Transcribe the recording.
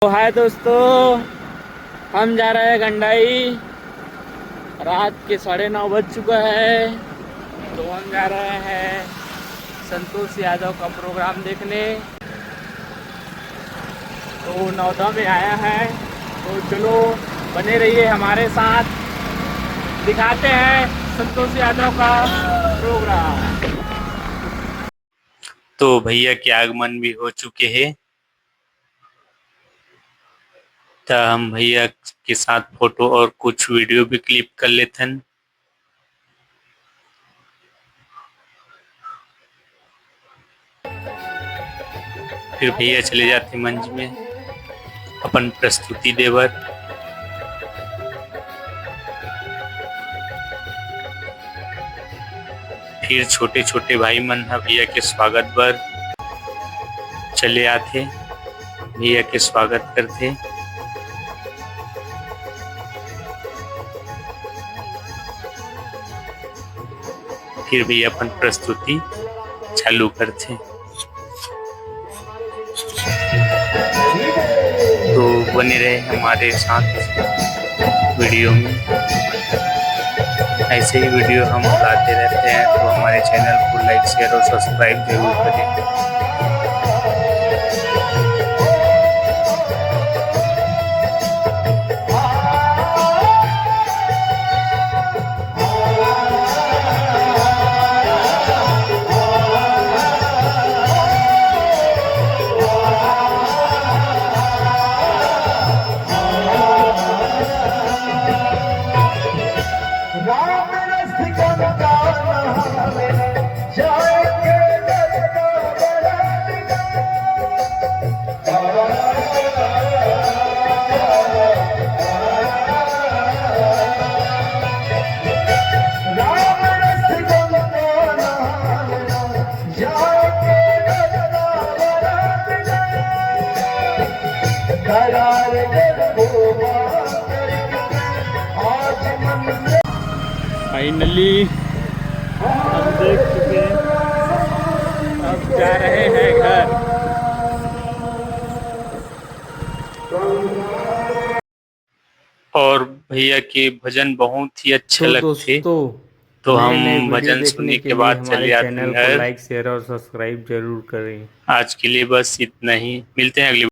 तो हाय दोस्तों, हम जा रहे हैं गंडाई। रात के 9:30 बज चुका है। तो हम जा रहे हैं संतोष यादव का प्रोग्राम देखने। तो नौदा में आया है, तो चलो बने रहिए हमारे साथ, दिखाते हैं संतोष यादव का प्रोग्राम। तो भैया के आगमन भी हो चुके हैं। तो हम भैया के साथ फोटो और कुछ वीडियो भी क्लिप कर लेते हैं। फिर भैया चले जाते मंच में अपन प्रस्तुति देवर। फिर छोटे छोटे भाई मन भैया के स्वागत बर चले आते, भैया के स्वागत करते। फिर भी अपन प्रस्तुति चालू करते। तो बने रहे हमारे साथ वीडियो में। ऐसे ही वीडियो हम लाते रहते हैं, तो हमारे चैनल को लाइक शेयर और सब्सक्राइब जरूर करें। फाइनली हम देख चुके हैं, अब जा रहे हैं घर। और भैया के भजन बहुत ही अच्छे लगते। तो हम भजन सुनने के बाद चले आते हैं घर। लाइक शेयर और सब्सक्राइब जरूर करें। आज के लिए बस इतना ही, मिलते हैं अगली